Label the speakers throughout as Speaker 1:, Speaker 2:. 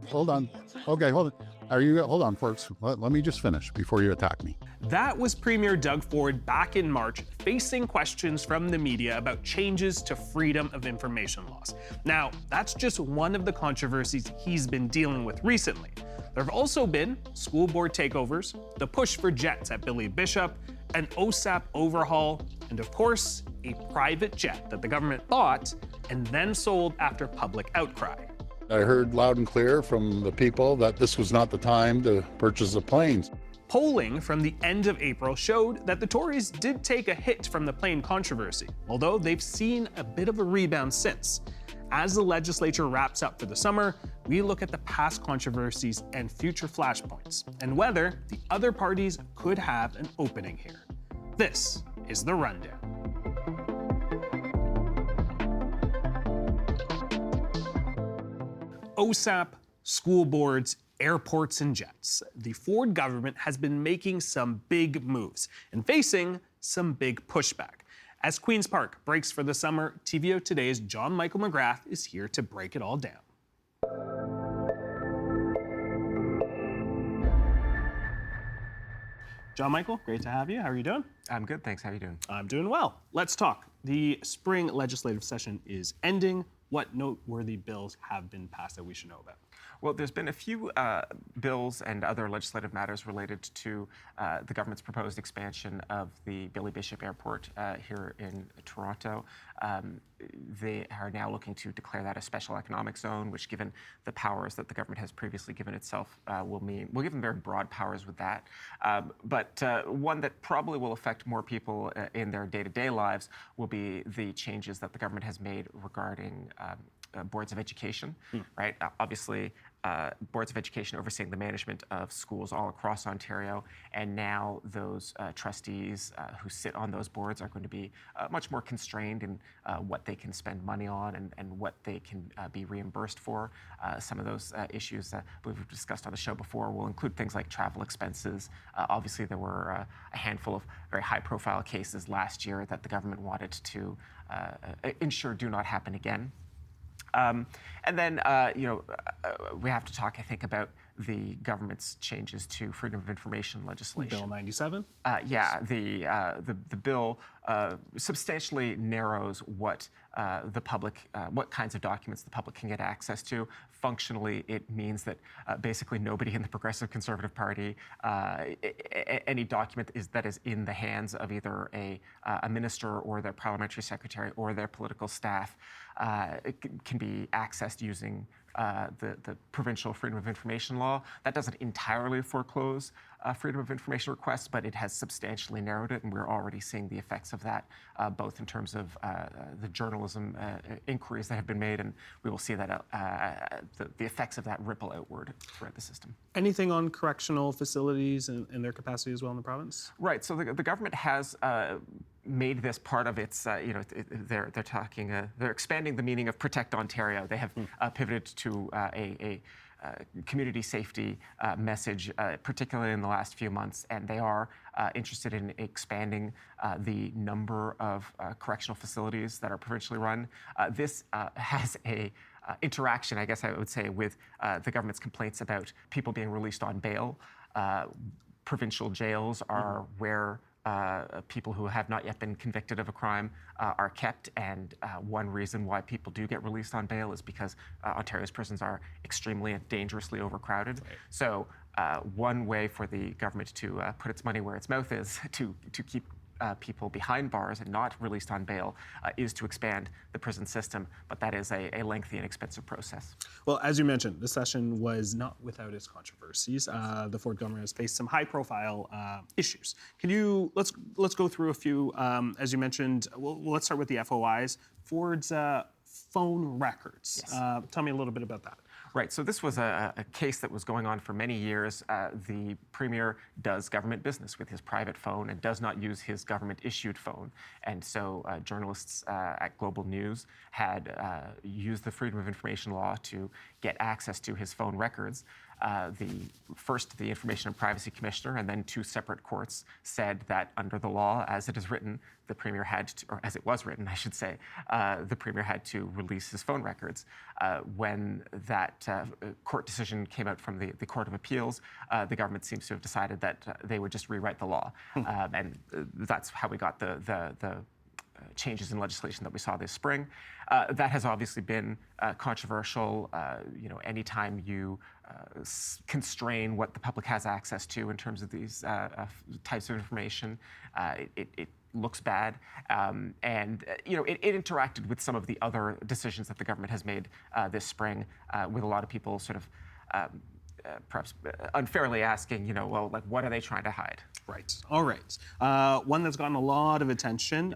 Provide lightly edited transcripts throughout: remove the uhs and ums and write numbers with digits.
Speaker 1: hold on. Okay, hold on. Hold on, folks. Let me just finish before you attack me.
Speaker 2: That was Premier Doug Ford back in March, facing questions from the media about changes to freedom of information laws. Now, that's just one of the controversies he's been dealing with recently. There have also been school board takeovers, the push for jets at Billy Bishop, an OSAP overhaul, and of course, a private jet that the government bought and then sold after public outcry.
Speaker 1: I heard loud and clear from the people that this was not the time to purchase the planes.
Speaker 2: Polling from the end of April showed that the Tories did take a hit from the plane controversy, although they've seen a bit of a rebound since. As the legislature wraps up for the summer, we look at the past controversies and future flashpoints, and whether the other parties could have an opening here. This is The Rundown. OSAP, school boards, airports, and jets. The Ford government has been making some big moves and facing some big pushback. As Queen's Park breaks for the summer, TVO Today's John Michael McGrath is here to break it all down. John Michael, great to have you. How are you doing?
Speaker 3: I'm good, thanks. How are you doing?
Speaker 2: I'm doing well. Let's talk. The spring legislative session is ending. What noteworthy bills have been passed that we should know about?
Speaker 3: Well, there's been a few bills and other legislative matters related to the government's proposed expansion of the Billy Bishop Airport here in Toronto. They are now looking to declare that a special economic zone, which, given the powers that the government has previously given itself, will give them very broad powers with that. But one that probably will affect more people in their day-to-day lives will be the changes that the government has made regarding boards of education, right? Obviously, boards of education overseeing the management of schools all across Ontario, and now those trustees who sit on those boards are going to be much more constrained in what they can spend money on and what they can be reimbursed for. Some of those issues that we've discussed on the show before will include things like travel expenses. Obviously, there were a handful of very high-profile cases last year that the government wanted to ensure do not happen again. And then, we have to talk, I think, about the government's changes to freedom of information legislation.
Speaker 2: Bill 97?
Speaker 3: The bill substantially narrows what the public, what kinds of documents the public can get access to. Functionally, it means that basically nobody in the Progressive Conservative Party, any document that is in the hands of either a minister or their parliamentary secretary or their political staff, it can be accessed using the provincial freedom of information law. That doesn't entirely foreclose freedom of information requests, but it has substantially narrowed it, and we're already seeing the effects of that, both in terms of the journalism inquiries that have been made, and we will see that the effects of that ripple outward throughout the system.
Speaker 2: Anything on correctional facilities and their capacity as well in the province?
Speaker 3: Right. So the government has made this part of its, they're expanding the meaning of Protect Ontario. They have pivoted to a community safety message, particularly in the last few months, and they are interested in expanding the number of correctional facilities that are provincially run. This has a interaction, I guess I would say, with the government's complaints about people being released on bail. Provincial jails are where people who have not yet been convicted of a crime are kept, and one reason why people do get released on bail is because Ontario's prisons are extremely and dangerously overcrowded. Right. So one way for the government to put its money where its mouth is to keep people behind bars and not released on bail is to expand the prison system, but that is a lengthy and expensive process.
Speaker 2: Well, as you mentioned, the session was not without its controversies. The Ford government has faced some high-profile issues. Let's go through a few. As you mentioned, let's start with the FOIs. Ford's phone records. Yes. Tell me a little bit about that.
Speaker 3: Right, so this was a case that was going on for many years. The Premier does government business with his private phone and does not use his government-issued phone. And so journalists at Global News had used the Freedom of Information law to get access to his phone records. the Information and Privacy Commissioner and then two separate courts said that under the law, as it is written, the Premier had to, or as it was written, I should say, the Premier had to release his phone records. When that court decision came out from the Court of Appeals, the government seems to have decided that they would just rewrite the law. And that's how we got the changes in legislation that we saw this spring. That has obviously been controversial. Anytime you constrain what the public has access to in terms of these types of information, it looks bad. It interacted with some of the other decisions that the government has made this spring, with a lot of people sort of perhaps unfairly asking, what are they trying to hide?
Speaker 2: Right. All right. One that's gotten a lot of attention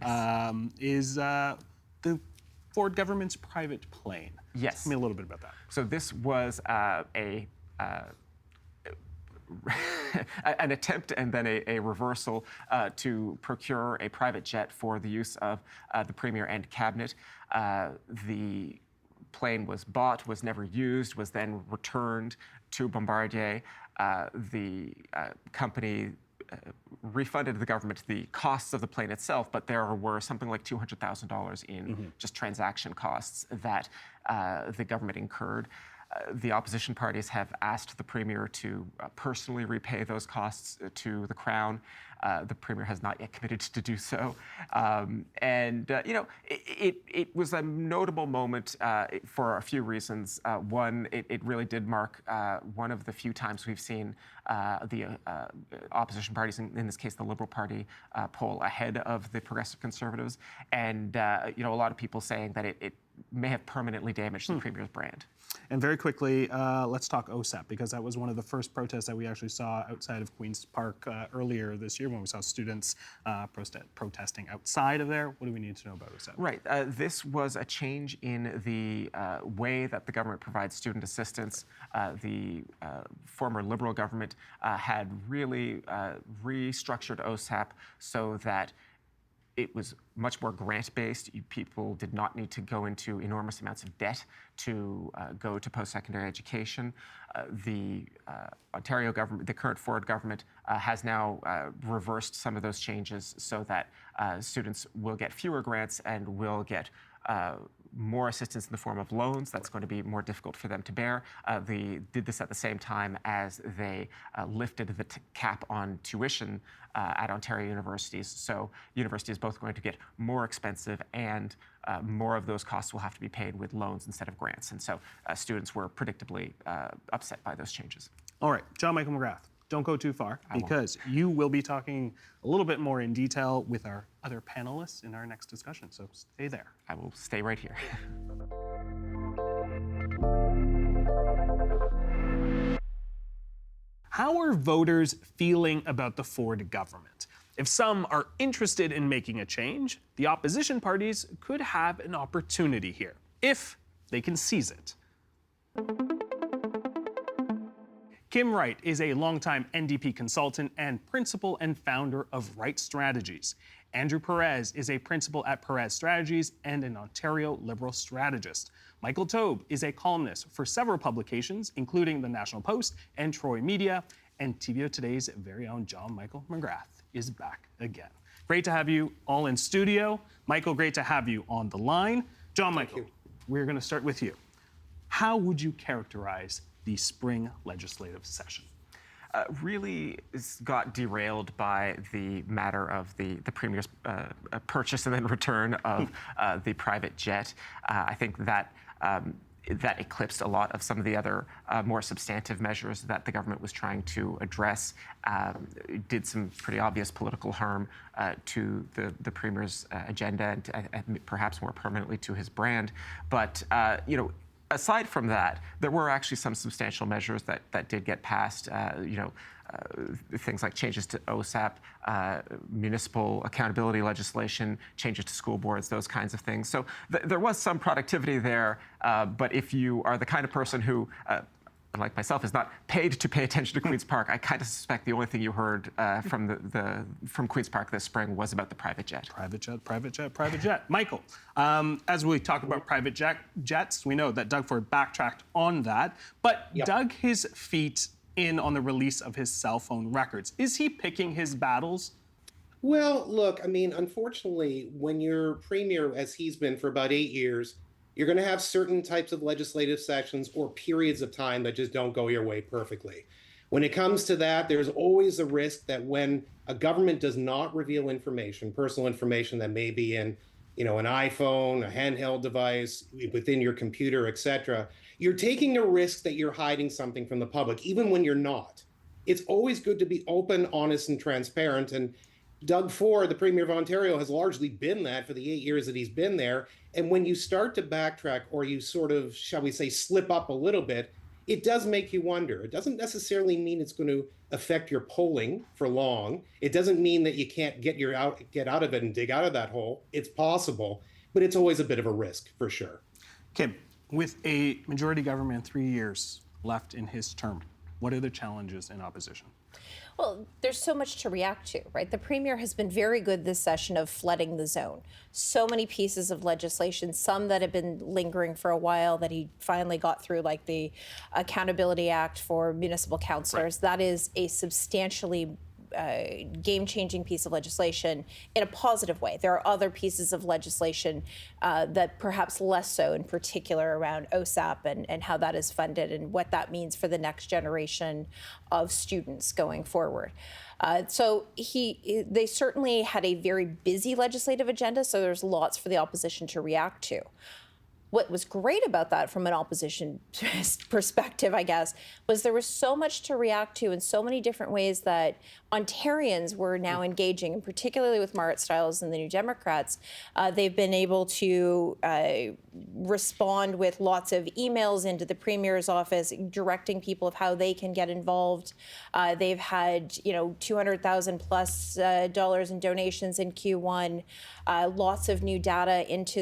Speaker 2: is the Ford government's private plane.
Speaker 3: Yes.
Speaker 2: Tell me a little bit about that.
Speaker 3: So this was an attempt and then a reversal to procure a private jet for the use of the Premier and Cabinet. The plane was bought, was never used, was then returned to Bombardier. The company refunded the government the costs of the plane itself, but there were something like $200,000 in just transaction costs that the government incurred. The opposition parties have asked the Premier to personally repay those costs to the Crown. The Premier has not yet committed to do so. It was a notable moment for a few reasons. One, it really did mark one of the few times we've seen the opposition parties, in this case the Liberal Party, poll ahead of the Progressive Conservatives. And a lot of people saying that it may have permanently damaged the Premier's brand.
Speaker 2: And very quickly, let's talk OSAP, because that was one of the first protests that we actually saw outside of Queen's Park earlier this year when we saw students protesting outside of there. What do we need to know about OSAP?
Speaker 3: Right. This was a change in the way that the government provides student assistance. The former Liberal government had really restructured OSAP so that it was much more grant-based. People did not need to go into enormous amounts of debt to go to post-secondary education. The Ontario government, the current Ford government, has now reversed some of those changes so that students will get fewer grants and will get more assistance in the form of loans. That's going to be more difficult for them to bear. They did this at the same time as they lifted the cap on tuition at Ontario universities. So university is both going to get more expensive and more of those costs will have to be paid with loans instead of grants. And so students were predictably upset by those changes.
Speaker 2: All right, John Michael McGrath, don't go too far, because you will be talking a little bit more in detail with our other panelists in our next discussion, so stay there.
Speaker 3: I will stay right here.
Speaker 2: How are voters feeling about the Ford government? If some are interested in making a change, the opposition parties could have an opportunity here, if they can seize it. Kim Wright is a longtime NDP consultant and principal and founder of Wright Strategies. Andrew Perez is a principal at Perez Strategies and an Ontario Liberal strategist. Michael Taube is a columnist for several publications, including the National Post and Troy Media. And TVO Today's very own John Michael McGrath is back again. Great to have you all in studio. Michael, great to have you on the line. John Michael, we're going to start with you. How would you characterize the spring legislative session?
Speaker 3: Really got derailed by the matter of the Premier's purchase and then return of the private jet. I think that that eclipsed a lot of some of the other more substantive measures that the government was trying to address. It did some pretty obvious political harm to the Premier's agenda and perhaps more permanently to his brand. But, aside from that, there were actually some substantial measures that did get passed. Things like changes to OSAP, municipal accountability legislation, changes to school boards, those kinds of things. So there was some productivity there. But if you are the kind of person who unlike myself, is not paid to pay attention to Queen's Park. I kind of suspect the only thing you heard from Queen's Park this spring was about the private jet.
Speaker 2: Private jet, private jet, private jet. Michael, as we talk about private jets, we know that Doug Ford backtracked on that, but dug his feet in on the release of his cell phone records. Is he picking his battles?
Speaker 4: Well, look, I mean, unfortunately, when you're premier, as he's been for about 8 years, you're going to have certain types of legislative sessions or periods of time that just don't go your way perfectly. When it comes to that, there's always a risk that when a government does not reveal information, personal information that may be in, an iPhone, a handheld device, within your computer, etc., you're taking the risk that you're hiding something from the public, even when you're not. It's always good to be open, honest, and transparent. And Doug Ford, the Premier of Ontario, has largely been that for the 8 years that he's been there. And when you start to backtrack or you sort of, shall we say, slip up a little bit, it does make you wonder. It doesn't necessarily mean it's going to affect your polling for long. It doesn't mean that you can't get out of it and dig out of that hole. It's possible, but it's always a bit of a risk for sure.
Speaker 2: Kim, with a majority government 3 years left in his term, what are the challenges in opposition?
Speaker 5: Well, there's so much to react to, right? The Premier has been very good this session of flooding the zone. So many pieces of legislation, some that have been lingering for a while that he finally got through, like the Accountability Act for municipal councillors. Right. That is a substantially game-changing piece of legislation in a positive way. There are other pieces of legislation that perhaps less so, in particular around OSAP and how that is funded and what that means for the next generation of students going forward. So they certainly had a very busy legislative agenda, so there's lots for the opposition to react to. What was great about that from an opposition perspective, I guess, was there was so much to react to in so many different ways that Ontarians were now engaging, and particularly with Marit Stiles and the New Democrats. They've been able to respond with lots of emails into the Premier's office, directing people of how they can get involved. They've had, $200,000 plus dollars in donations in Q1, lots of new data into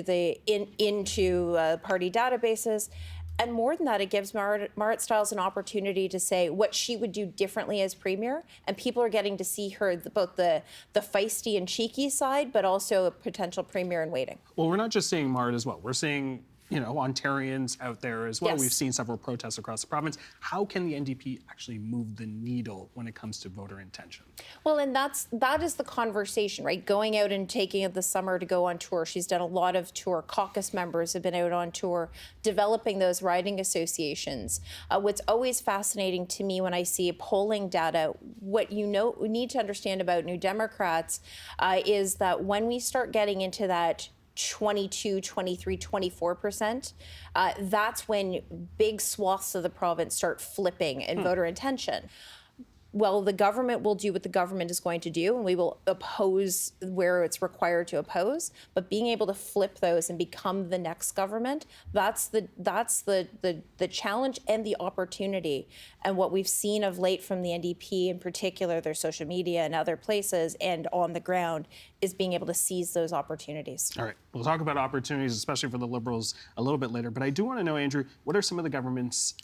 Speaker 5: party databases. And more than that, it gives Marit Stiles an opportunity to say what she would do differently as Premier. And people are getting to see her, both the feisty and cheeky side, but also a potential Premier in waiting.
Speaker 2: Well, we're not just seeing Marit as well. We're seeing Ontarians out there as well.
Speaker 5: Yes.
Speaker 2: We've seen several protests across the province. How can the NDP actually move the needle when it comes to voter intention?
Speaker 5: Well, and that is the conversation, right? Going out and taking it this summer to go on tour. She's done a lot of tour. Caucus members have been out on tour, developing those riding associations. What's always fascinating to me when I see polling data, what we need to understand about New Democrats is that when we start getting into that 22, 23, 24%, that's when big swaths of the province start flipping in voter intention. Well, the government will do what the government is going to do, and we will oppose where it's required to oppose. But being able to flip those and become the next government, that's the challenge and the opportunity. And what we've seen of late from the NDP, in particular, their social media and other places, and on the ground, is being able to seize those opportunities.
Speaker 2: All right, we'll talk about opportunities, especially for the Liberals, a little bit later. But I do want to know, Andrew, what are some of the government's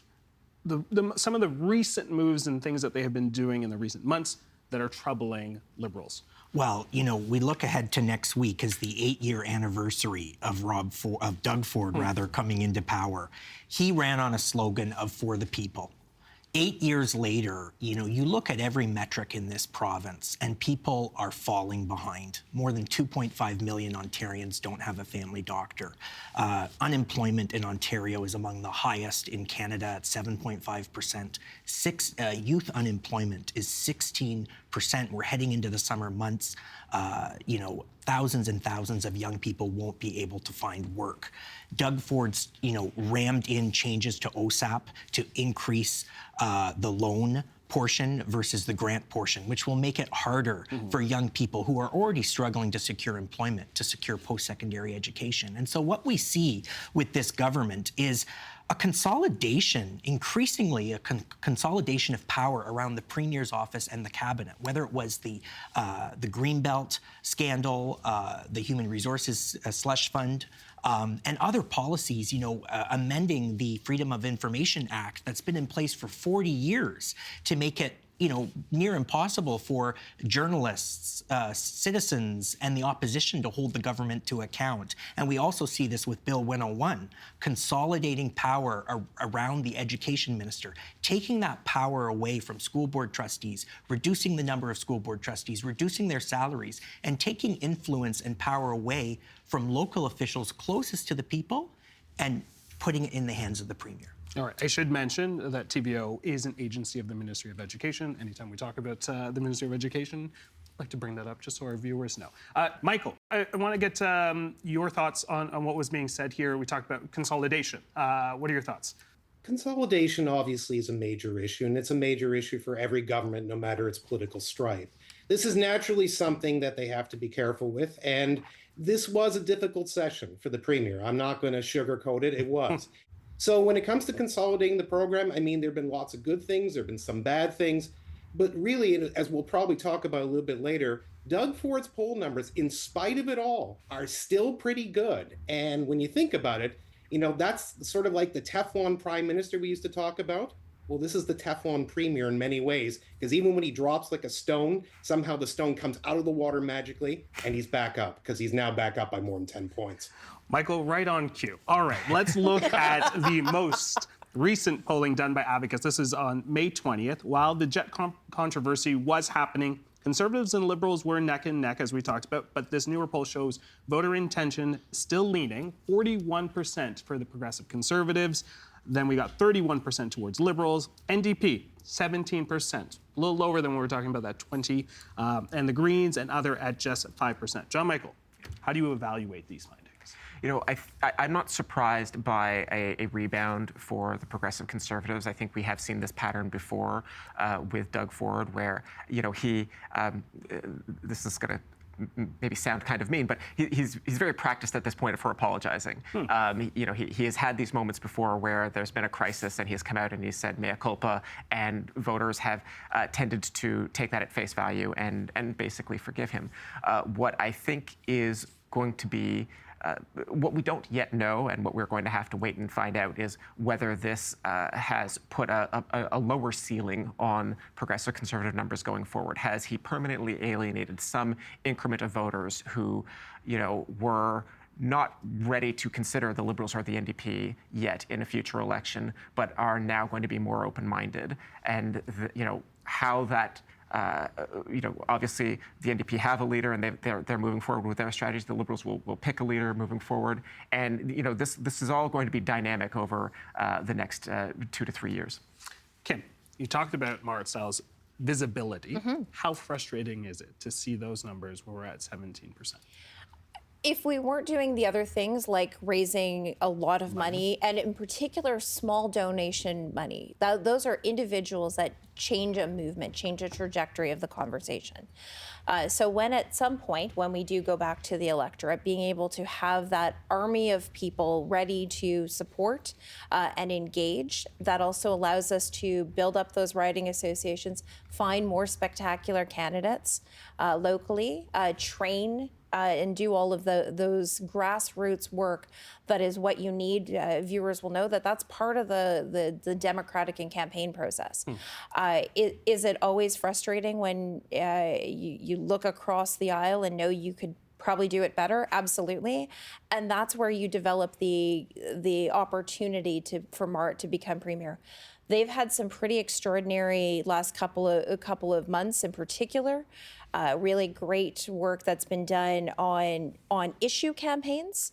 Speaker 2: some of the recent moves and things that they have been doing in the recent months that are troubling Liberals?
Speaker 6: Well, we look ahead to next week as the 8-year anniversary of Doug Ford, coming into power. He ran on a slogan of "For the People." 8 years later, you look at every metric in this province and people are falling behind. More than 2.5 million Ontarians don't have a family doctor. Unemployment in Ontario is among the highest in Canada at 7.5%. Youth unemployment is 16%. We're heading into the summer months. Thousands and thousands of young people won't be able to find work. Doug Ford's, rammed in changes to OSAP to increase the loan portion versus the grant portion, which will make it harder for young people who are already struggling to secure employment, to secure post-secondary education. And so what we see with this government is a consolidation, increasingly a consolidation of power around the Premier's office and the cabinet, whether it was the Greenbelt scandal, the Human Resources slush fund and other policies, amending the Freedom of Information Act that's been in place for 40 years to make it near impossible for journalists, citizens, and the opposition to hold the government to account. And we also see this with Bill 101, consolidating power around the education minister, taking that power away from school board trustees, reducing the number of school board trustees, reducing their salaries, and taking influence and power away from local officials closest to the people and putting it in the hands of the premier.
Speaker 2: All right. I should mention that TVO is an agency of the Ministry of Education. Anytime we talk about the Ministry of Education, I'd like to bring that up just so our viewers know. Michael, I want to get your thoughts on what was being said here. We talked about consolidation. What are your thoughts?
Speaker 4: Consolidation obviously is a major issue, and it's a major issue for every government, no matter its political stripe. This is naturally something that they have to be careful with, and this was a difficult session for the premier. I'm not going to sugarcoat it. It was. So when it comes to consolidating the program, I mean, there have been lots of good things, there have been some bad things, but really, as we'll probably talk about a little bit later, Doug Ford's poll numbers, in spite of it all, are still pretty good. And when you think about it, that's sort of like the Teflon prime minister we used to talk about. Well, this is the Teflon premier in many ways, because even when he drops like a stone, somehow the stone comes out of the water magically, and he's back up, because he's now back up by more than 10 points.
Speaker 2: Michael, right on cue. All right, let's look at the most recent polling done by Abacus. This is on May 20th. While the jet controversy was happening, Conservatives and Liberals were neck and neck, as we talked about, but this newer poll shows voter intention still leaning 41% for the Progressive Conservatives. Then we got 31% towards Liberals. NDP, 17%, a little lower than what we were talking about, that 20. And the Greens and other at just 5%. John Michael, how do you evaluate these findings?
Speaker 3: I'm not surprised by a rebound for the Progressive Conservatives. I think we have seen this pattern before with Doug Ford, where, he, this is going to maybe sound kind of mean, but he's very practiced at this point for apologizing. He has had these moments before where there's been a crisis and he has come out and he said mea culpa, and voters have tended to take that at face value and basically forgive him. What I think is going to be what we don't yet know, and what we're going to have to wait and find out, is whether this has put a lower ceiling on Progressive Conservative numbers going forward. Has he permanently alienated some increment of voters who, were not ready to consider the Liberals or the NDP yet in a future election, but are now going to be more open-minded? And how that. Obviously the NDP have a leader and they're moving forward with their strategies. The Liberals will pick a leader moving forward. And, this is all going to be dynamic over the next 2 to 3 years.
Speaker 2: Kim, you talked about Marit Stiles' visibility. How frustrating is it to see those numbers where we're at 17%?
Speaker 5: If we weren't doing the other things like raising a lot of money, and in particular small donation money, those are individuals that change a movement, change a trajectory of the conversation. So when at some point, when we do go back to the electorate, being able to have that army of people ready to support and engage, that also allows us to build up those riding associations, find more spectacular candidates locally, train and do all of those grassroots work. That is what you need. Viewers will know that that's part of the democratic and campaign process. Is it always frustrating when you look across the aisle and know you could probably do it better? Absolutely. And that's where you develop the opportunity for Marit to become premier. They've had some pretty extraordinary last couple of months in particular. Really great work that's been done on issue campaigns.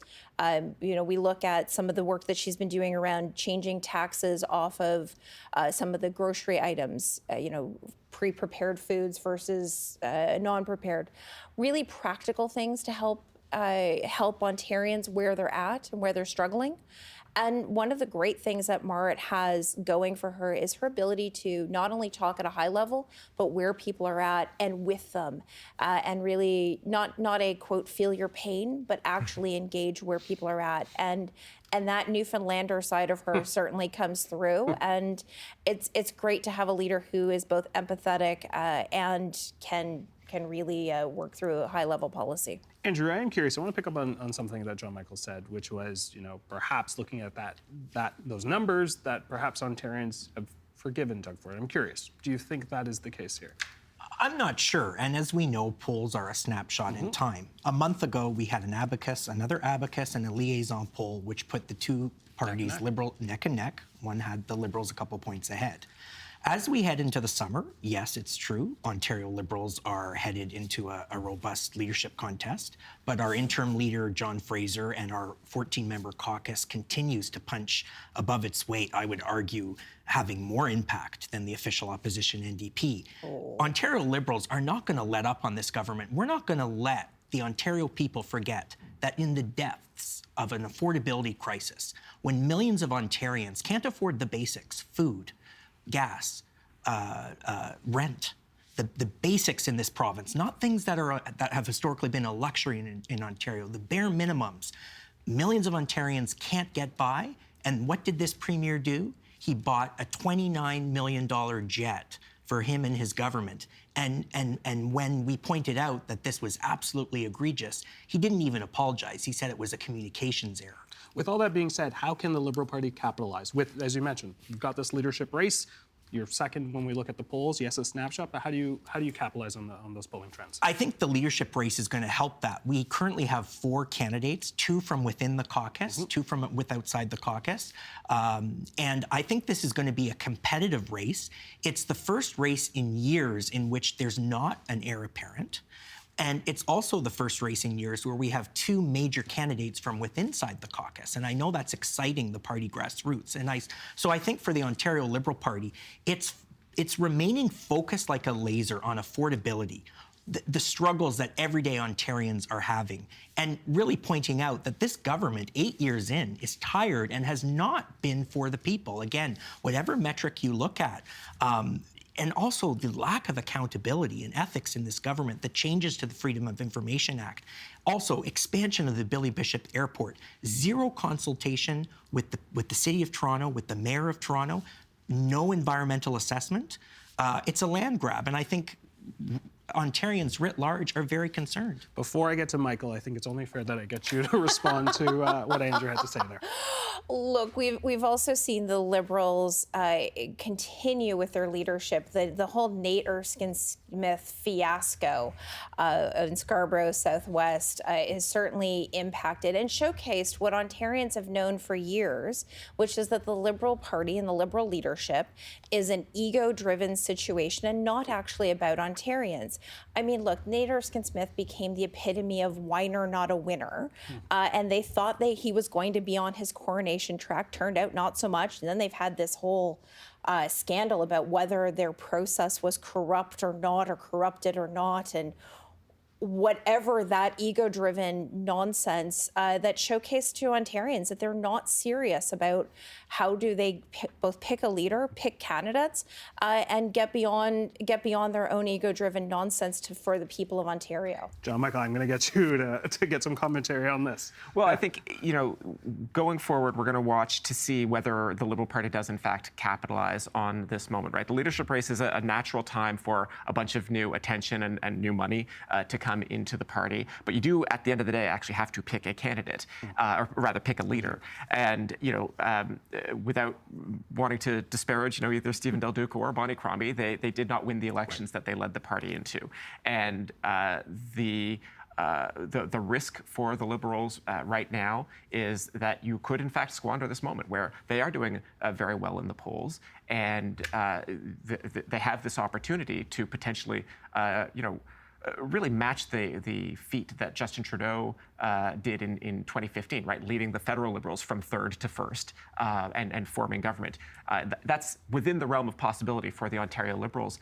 Speaker 5: We look at some of the work that she's been doing around changing taxes off of some of the grocery items, pre-prepared foods versus non-prepared. Really practical things to help Ontarians where they're at and where they're struggling. And one of the great things that Marit has going for her is her ability to not only talk at a high level, but where people are at and with them, and really not a quote feel your pain, but actually engage where people are at. And that Newfoundlander side of her certainly comes through. And it's great to have a leader who is both empathetic and can really work through a high level policy.
Speaker 2: Andrew, I am curious. I want to pick up on something that John Michael said, which was, perhaps looking at those numbers, that perhaps Ontarians have forgiven Doug Ford. I'm curious. Do you think that is the case here?
Speaker 6: I'm not sure. And as we know, polls are a snapshot in time. A month ago, we had another abacus, and a liaison poll, which put the two parties, Liberal, neck and neck. One had the Liberals a couple points ahead. As we head into the summer, yes, it's true, Ontario Liberals are headed into a robust leadership contest, but our interim leader, John Fraser, and our 14-member caucus continues to punch above its weight, I would argue, having more impact than the official opposition NDP. Ontario Liberals are not going to let up on this government. We're not going to let the Ontario people forget that in the depths of an affordability crisis, when millions of Ontarians can't afford the basics, food, gas, rent, the basics in this province, not things that have historically been a luxury in Ontario, the bare minimums. Millions of Ontarians can't get by, and what did this premier do? He bought a $29 million jet for him and his government. And when we pointed out that this was absolutely egregious, he didn't even apologize. He said it was a communications error.
Speaker 2: With all that being said, how can the Liberal Party capitalize? With, as you mentioned, you've got this leadership race. You're second when we look at the polls. Yes, a snapshot, but how do you capitalize on those polling trends?
Speaker 6: I think the leadership race is going to help that. We currently have 4 candidates, 2 from within the caucus, 2 from outside the caucus. And I think this is going to be a competitive race. It's the first race in years in which there's not an heir apparent. And it's also the first race in years where we have 2 major candidates from inside the caucus. And I know that's exciting the party grassroots. So I think for the Ontario Liberal Party, it's remaining focused like a laser on affordability, the struggles that everyday Ontarians are having, and really pointing out that this government, 8 years in, is tired and has not been for the people. Again, whatever metric you look at, and also the lack of accountability and ethics in this government, the changes to the Freedom of Information Act, also expansion of the Billy Bishop Airport, zero consultation with the City of Toronto, with the Mayor of Toronto, no environmental assessment. It's a land grab, and I think Ontarians writ large are very concerned.
Speaker 2: Before I get to Michael, I think it's only fair that I get you to respond to what Andrew had to say there.
Speaker 5: Look, we've also seen the Liberals continue with their leadership. The whole Nate Erskine-Smith fiasco in Scarborough Southwest is certainly impacted and showcased what Ontarians have known for years, which is that the Liberal Party and the Liberal leadership is an ego-driven situation and not actually about Ontarians. I mean, look, Nate Erskine-Smith became the epitome of whiner, not a winner. And they thought he was going to be on his coronation track. Turned out not so much. And then they've had this whole scandal about whether their process was corrupt or not, or corrupted or not. And whatever that ego-driven nonsense that showcased to Ontarians that they're not serious about how do they both pick a leader, pick candidates, and get beyond their own ego-driven nonsense for the people of Ontario.
Speaker 2: John Michael, I'm going to get you to get some commentary on this.
Speaker 3: Well, I think, going forward, we're going to watch to see whether the Liberal Party does, in fact, capitalize on this moment, right? The leadership race is a natural time for a bunch of new attention and new money to come into the party. But you do, at the end of the day, actually have to pick a candidate, or rather pick a leader. And, without wanting to disparage, either Stephen Del Duca or Bonnie Crombie, they did not win the elections that they led the party into. And the risk for the Liberals right now is that you could, in fact, squander this moment where they are doing very well in the polls, and they have this opportunity to potentially, really match the feat that Justin Trudeau did in 2015, right? Leading the federal Liberals from third to first and forming government. That's within the realm of possibility for the Ontario Liberals,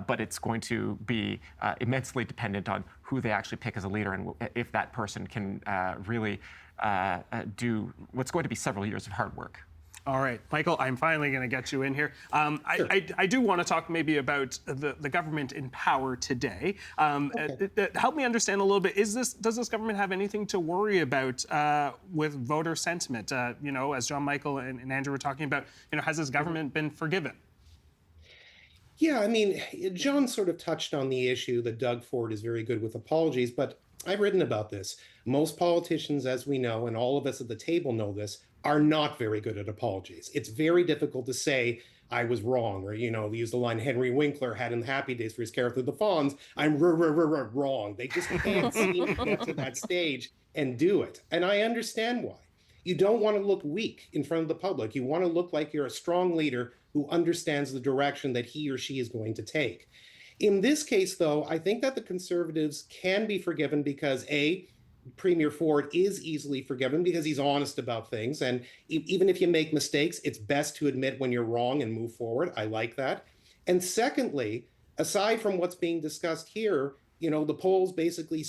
Speaker 3: but it's going to be immensely dependent on who they actually pick as a leader and if that person can really do what's going to be several years of hard work.
Speaker 2: All right, Michael, I'm finally going to get you in here. Sure. I do want to talk maybe about the government in power today. Help me understand a little bit. Does this government have anything to worry about with voter sentiment? As John Michael and Andrew were talking about, has this government been forgiven?
Speaker 4: Yeah, I mean, John sort of touched on the issue that Doug Ford is very good with apologies, but I've written about this. Most politicians, as we know, and all of us at the table know this, are not very good at apologies. It's very difficult to say, I was wrong, or, use the line Henry Winkler had in Happy Days for his character, the Fonz, I'm wrong. They just can't seem to get to that stage and do it. And I understand why. You don't want to look weak in front of the public. You want to look like you're a strong leader who understands the direction that he or she is going to take. In this case, though, I think that the Conservatives can be forgiven because, A, Premier Ford is easily forgiven because he's honest about things. And even if you make mistakes, it's best to admit when you're wrong and move forward. I like that. And secondly, aside from what's being discussed here, the polls basically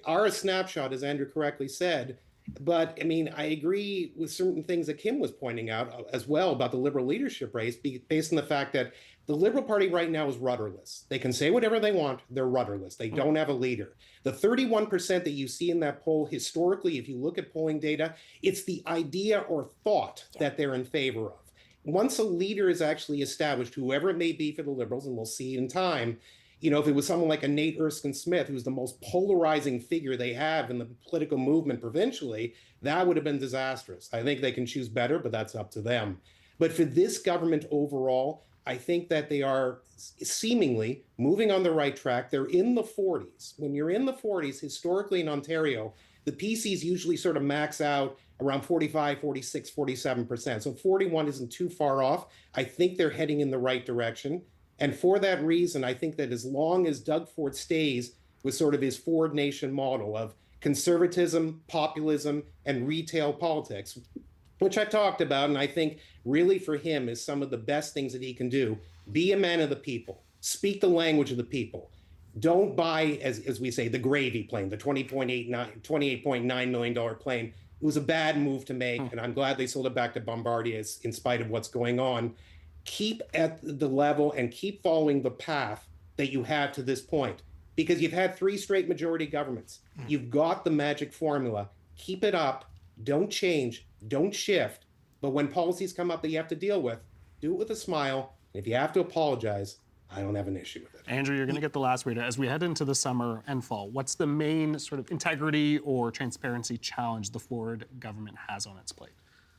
Speaker 4: are a snapshot, as Andrew correctly said. But I mean, I agree with certain things that Kim was pointing out as well about the Liberal leadership race, based on the fact that the Liberal Party right now is rudderless. They can say whatever they want. They're rudderless. They don't have a leader. The 31% that you see in that poll, historically, if you look at polling data, it's the idea or thought that they're in favor of. Once a leader is actually established, whoever it may be for the Liberals, and we'll see in time, if it was someone like a Nate Erskine Smith, who's the most polarizing figure they have in the political movement provincially, that would have been disastrous. I think they can choose better, but that's up to them. But for this government overall, I think that they are seemingly moving on the right track. They're in the 40s. When you're in the 40s, historically in Ontario, the PCs usually sort of max out around 45, 46, 47%. So 41 isn't too far off. I think they're heading in the right direction. And for that reason, I think that as long as Doug Ford stays with sort of his Ford Nation model of conservatism, populism, and retail politics, which I talked about, and I think really for him is some of the best things that he can do, be a man of the people, speak the language of the people. Don't buy, as we say, the gravy plane, the $28.9 million plane. It was a bad move to make, and I'm glad they sold it back to Bombardier in spite of what's going on. Keep at the level and keep following the path that you have to this point, because you've had 3 straight majority governments. You've got the magic formula. Keep it up. Don't change. Don't shift. But when policies come up that you have to deal with, do it with a smile. And if you have to apologize, I don't have an issue with it.
Speaker 2: Andrew, you're going to get the last word. As we head into the summer and fall, what's the main sort of integrity or transparency challenge the Ford government has on its plate?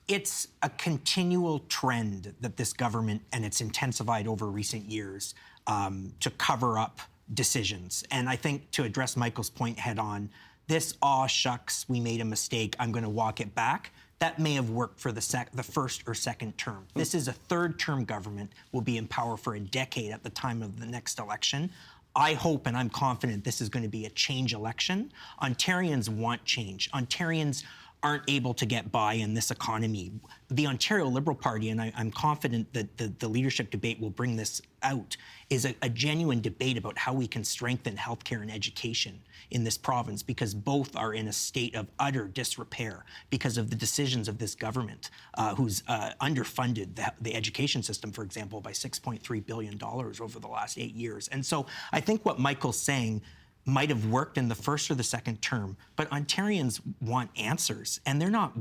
Speaker 6: It's a continual trend that this government, and it's intensified over recent years, to cover up decisions. And I think to address Michael's point head on, this, shucks, we made a mistake, I'm going to walk it back, that may have worked for the first or second term. This is a third-term government, will be in power for a decade at the time of the next election. I hope and I'm confident this is going to be a change election. Ontarians want change. Ontarians aren't able to get by in this economy. The Ontario Liberal Party, and I'm confident that the leadership debate will bring this out, is a genuine debate about how we can strengthen healthcare and education in this province, because both are in a state of utter disrepair because of the decisions of this government, who's underfunded the education system, for example, by $6.3 billion over the last 8 years. And so I think what Michael's saying might have worked in the first or the second term, but Ontarians want answers, and they're not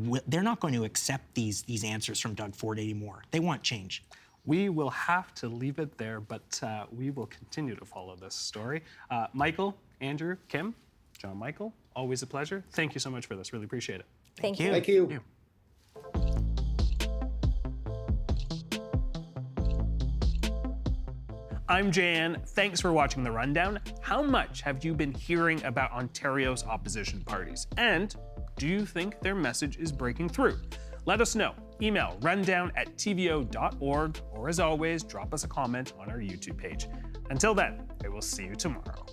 Speaker 6: going to accept these answers from Doug Ford anymore. They want change.
Speaker 2: We will have to leave it there, but we will continue to follow this story. Michael, Andrew, Kim, John Michael, always a pleasure. Thank you so much for this. Really appreciate it.
Speaker 5: Thank you.
Speaker 4: Thank you.
Speaker 2: I'm Jan. Thanks for watching The Rundown. How much have you been hearing about Ontario's opposition parties? And do you think their message is breaking through? Let us know. Email rundown@tvo.org, or as always, drop us a comment on our YouTube page. Until then, I will see you tomorrow.